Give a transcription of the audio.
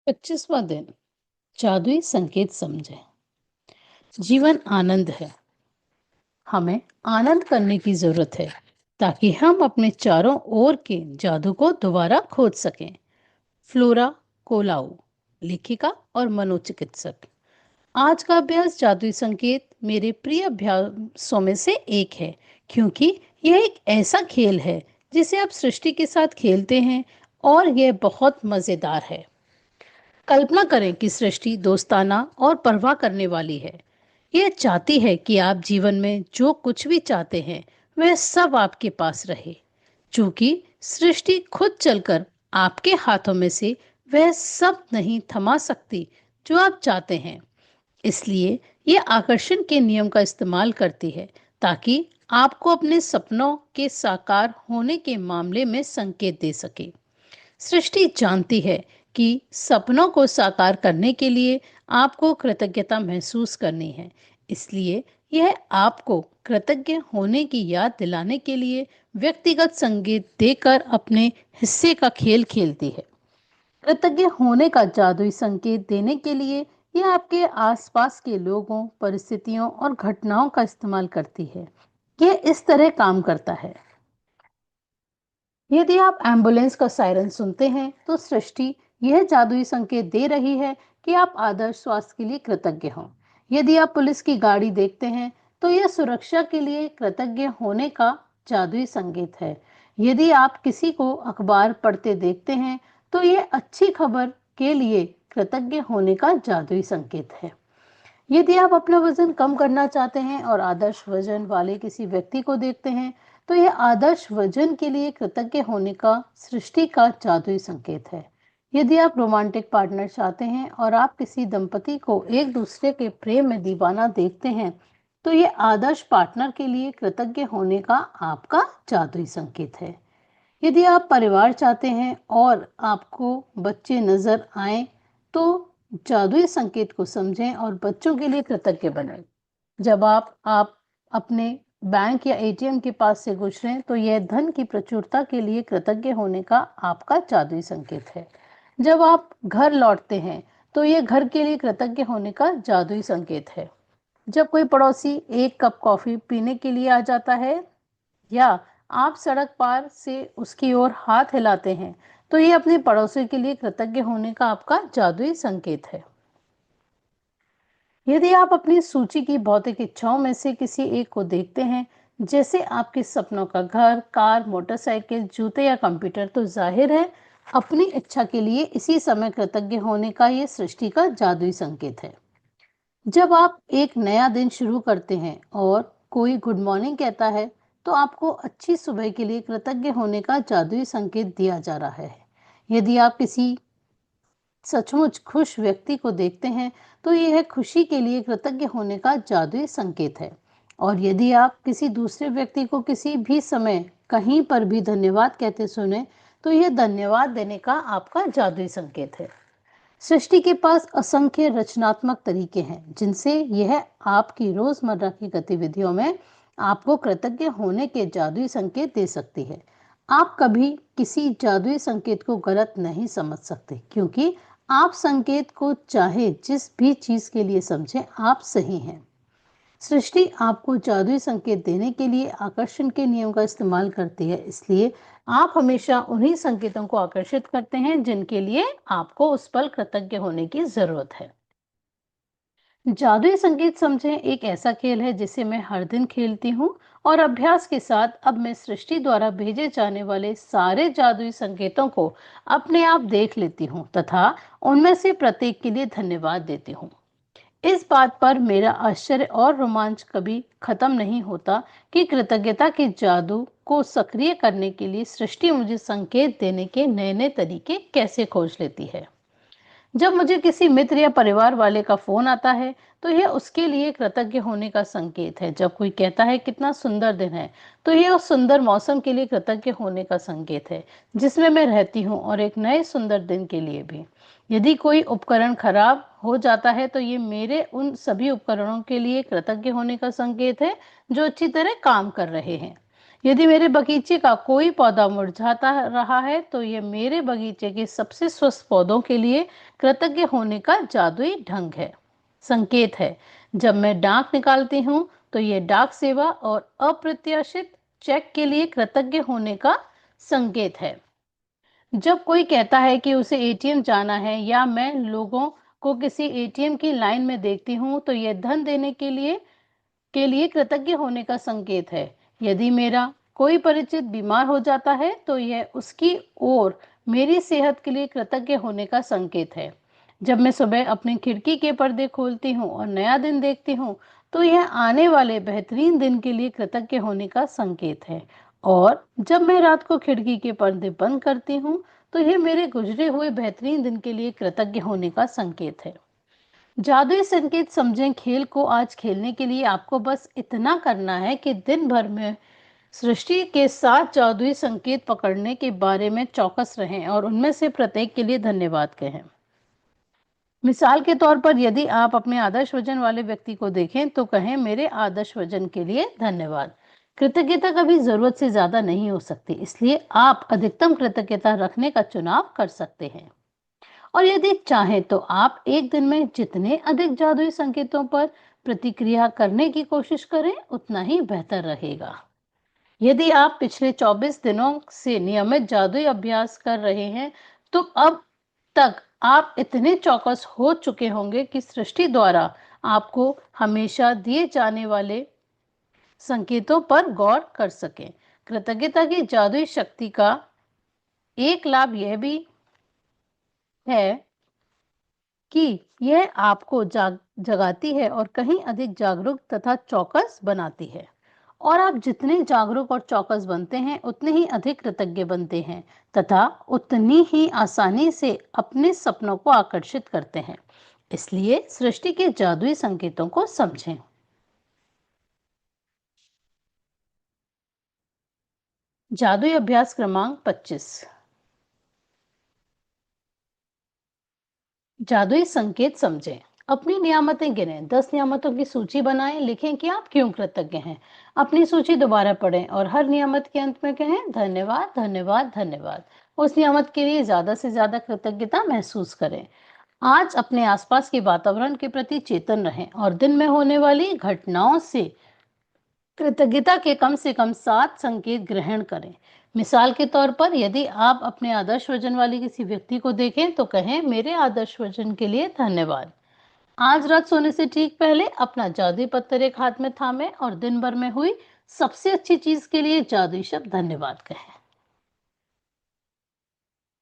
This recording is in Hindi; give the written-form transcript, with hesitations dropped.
25वां दिन। जादुई संकेत समझें। जीवन आनंद है। हमें आनंद करने की जरूरत है ताकि हम अपने चारों ओर के जादू को दोबारा खोज सकें। फ्लोरा कोलाऊ, लेखिका और मनोचिकित्सक। आज का अभ्यास जादुई संकेत मेरे प्रिय अभ्यासों में से एक है, क्योंकि यह एक ऐसा खेल है जिसे आप सृष्टि के साथ खेलते हैं और यह बहुत मजेदार है। कल्पना करें कि सृष्टि दोस्ताना और परवाह करने वाली है। यह चाहती है कि आप जीवन में जो कुछ भी चाहते हैं वह सब आपके पास रहे। चूंकि सृष्टि खुद चलकर आपके हाथों में से वह सब नहीं थमा सकती जो आप चाहते हैं, इसलिए यह आकर्षण के नियम का इस्तेमाल करती है ताकि आपको अपने सपनों के साकार होने के मामले में संकेत दे सके। सृष्टि जानती है कि सपनों को साकार करने के लिए आपको कृतज्ञता महसूस करनी है, इसलिए यह आपको कृतज्ञ होने की याद दिलाने के लिए व्यक्तिगत संगीत देकर अपने हिस्से का खेल खेलती है। कृतज्ञ होने का जादुई संकेत देने के लिए यह आपके आसपास के लोगों, परिस्थितियों और घटनाओं का इस्तेमाल करती है। यह इस तरह काम करता है। यदि आप एम्बुलेंस का सायरन सुनते हैं तो सृष्टि यह जादुई संकेत दे रही है कि आप आदर्श स्वास्थ्य के लिए कृतज्ञ हों। यदि आप पुलिस की गाड़ी देखते हैं तो यह सुरक्षा के लिए कृतज्ञ होने का जादुई संकेत है। यदि आप किसी को अखबार पढ़ते देखते हैं तो यह अच्छी खबर के लिए कृतज्ञ होने का जादुई संकेत है। यदि आप अपना वजन कम करना चाहते हैं और आदर्श वजन वाले किसी व्यक्ति को देखते हैं तो यह आदर्श वजन के लिए कृतज्ञ होने का सृष्टि का जादुई संकेत है। यदि आप रोमांटिक पार्टनर चाहते हैं और आप किसी दंपति को एक दूसरे के प्रेम में दीवाना देखते हैं तो यह आदर्श पार्टनर के लिए कृतज्ञ होने का आपका जादुई संकेत है। यदि आप परिवार चाहते हैं और आपको बच्चे नजर आए तो जादुई संकेत को समझें और बच्चों के लिए कृतज्ञ बनें। जब आप अपने बैंक या एटीएम के पास से गुजरें तो यह धन की प्रचुरता के लिए कृतज्ञ होने का आपका जादुई संकेत है। जब आप घर लौटते हैं तो यह घर के लिए कृतज्ञ होने का जादुई संकेत है। जब कोई पड़ोसी एक कप कॉफी पीने के लिए आ जाता है या आप सड़क पार से उसकी ओर हाथ हिलाते हैं तो ये अपने पड़ोसी के लिए कृतज्ञ होने का आपका जादुई संकेत है। यदि आप अपनी सूची की भौतिक इच्छाओं में से किसी एक को देखते हैं, जैसे आपके सपनों का घर, कार, मोटरसाइकिल, जूते या कंप्यूटर, तो जाहिर है अपनी इच्छा के लिए इसी समय कृतज्ञ होने का ये सृष्टि का जादुई संकेत है। जब आप एक नया दिन शुरू करते हैं और कोई गुड मॉर्निंग कहता है तो आपको अच्छी सुबह के लिए कृतज्ञ होने का जादुई संकेत दिया जा रहा है। यदि आप किसी सचमुच खुश व्यक्ति को देखते हैं तो यह खुशी के लिए कृतज्ञ होने का जादुई संकेत है। और यदि आप किसी दूसरे व्यक्ति को किसी भी समय कहीं पर भी धन्यवाद कहते सुने तो यह धन्यवाद देने का आपका जादुई संकेत है। सृष्टि के पास असंख्य रचनात्मक तरीके हैं जिनसे यह आपकी रोजमर्रा की गतिविधियों में आपको कृतज्ञ होने के जादुई संकेत दे सकती है। आप कभी किसी जादुई संकेत को गलत नहीं समझ सकते, क्योंकि आप संकेत को चाहे जिस भी चीज के लिए समझें, आप सही हैं। सृष्टि आपको जादुई संकेत देने के लिए आकर्षण के नियम का इस्तेमाल करती है, इसलिए आप हमेशा उन्हीं संकेतों को आकर्षित करते हैं जिनके लिए आपको उस पल कृतज्ञ होने की जरूरत है। जादुई संकेत समझें एक ऐसा खेल है जिसे मैं हर दिन खेलती हूँ और अभ्यास के साथ अब मैं सृष्टि द्वारा भेजे जाने वाले सारे जादुई संकेतों को अपने आप देख लेती हूँ तथा उनमें से प्रत्येक के लिए धन्यवाद देती हूँ। इस बात पर मेरा आश्चर्य और रोमांच कभी खत्म नहीं होता कि कृतज्ञता के जादू को सक्रिय करने के लिए सृष्टि मुझे संकेत देने के नए नए तरीके कैसे खोज लेती है। जब मुझे किसी मित्र या परिवार वाले का फोन आता है तो यह उसके लिए कृतज्ञ होने का संकेत है। जब कोई कहता है कितना सुंदर दिन है तो यह उस सुंदर मौसम के लिए कृतज्ञ होने का संकेत है जिसमें मैं रहती हूँ और एक नए सुंदर दिन के लिए भी। यदि कोई उपकरण खराब हो जाता है तो ये मेरे उन सभी उपकरणों के लिए कृतज्ञ होने का संकेत है जो अच्छी तरह काम कर रहे हैं। यदि मेरे बगीचे का कोई पौधा मुरझाता रहा है तो ये मेरे बगीचे के सबसे स्वस्थ पौधों के लिए कृतज्ञ होने का जादुई ढंग है, संकेत है। जब मैं डाक निकालती हूँ तो ये डाक सेवा और अप्रत्याशित चेक के लिए कृतज्ञ होने का संकेत है। जब कोई कहता है कि उसे एटीएम जाना है या मैं लोगों को किसी एटीएम की लाइन में देखती हूँ तो यह धन देने के लिए कृतज्ञ होने का संकेत है। यदि मेरा कोई परिचित बीमार हो जाता है तो यह उसकी ओर मेरी सेहत के लिए कृतज्ञ होने का संकेत है। जब मैं सुबह अपनी खिड़की के पर्दे खोलती हूँ और नया दिन देखती हूँ तो यह आने वाले बेहतरीन दिन के लिए कृतज्ञ होने का संकेत है। और जब मैं रात को खिड़की के पर्दे बंद करती हूँ तो यह मेरे गुजरे हुए बेहतरीन दिन के लिए कृतज्ञ होने का संकेत है। जादुई संकेत समझें। खेल को आज खेलने के लिए आपको बस इतना करना है कि दिन भर में सृष्टि के 7 जादुई संकेत पकड़ने के बारे में चौकस रहें और उनमें से प्रत्येक के लिए धन्यवाद कहें। मिसाल के तौर पर यदि आप अपने आदर्श वजन वाले व्यक्ति को देखें तो कहें, मेरे आदर्श वजन के लिए धन्यवाद। कृतज्ञता कभी जरूरत से ज्यादा नहीं हो सकती, इसलिए आप अधिकतम कृतज्ञता रखने का चुनाव कर सकते हैं। और यदि चाहें तो आप एक दिन में जितने अधिक जादुई संकेतों पर प्रतिक्रिया करने की कोशिश करें उतना ही बेहतर रहेगा। यदि आप पिछले 24 दिनों से नियमित जादुई अभ्यास कर रहे हैं तो अब तक आप इतने चौकस हो चुके होंगे कि सृष्टि द्वारा आपको हमेशा दिए जाने वाले संकेतों पर गौर कर सकें। कृतज्ञता की जादुई शक्ति का एक लाभ यह भी है कि यह आपको जगाती है और कहीं अधिक जागरूक तथा चौकस बनाती है। और आप जितने जागरूक और चौकस बनते हैं उतने ही अधिक कृतज्ञ बनते हैं तथा उतनी ही आसानी से अपने सपनों को आकर्षित करते हैं। इसलिए सृष्टि के जादुई संकेतों को समझें। जादुई अभ्यास क्रमांक 25। जादुई संकेत समझें। अपनी नियामतें गिनें। 10 नियामतों की सूची बनाएं। लिखें कि आप क्यों कृतज्ञ हैं। अपनी सूची दोबारा पढ़ें और हर नियामत के अंत में कहें, धन्यवाद धन्यवाद धन्यवाद। उस नियामत के लिए ज्यादा से ज्यादा कृतज्ञता महसूस करें। आज अपने आसपास के वातावरण के प्रति चेतन रहें और दिन में होने वाली घटनाओं से कृतज्ञता के कम से कम 7 संकेत ग्रहण करें। मिसाल के तौर पर यदि आप अपने आदर्श वजन वाले किसी व्यक्ति को देखें तो कहें, मेरे आदर्श वजन के लिए धन्यवाद। आज रात सोने से ठीक पहले अपना जादुई पत्थर एक हाथ में थामें और दिन भर में हुई सबसे अच्छी चीज के लिए जादुई शब्द धन्यवाद कहें।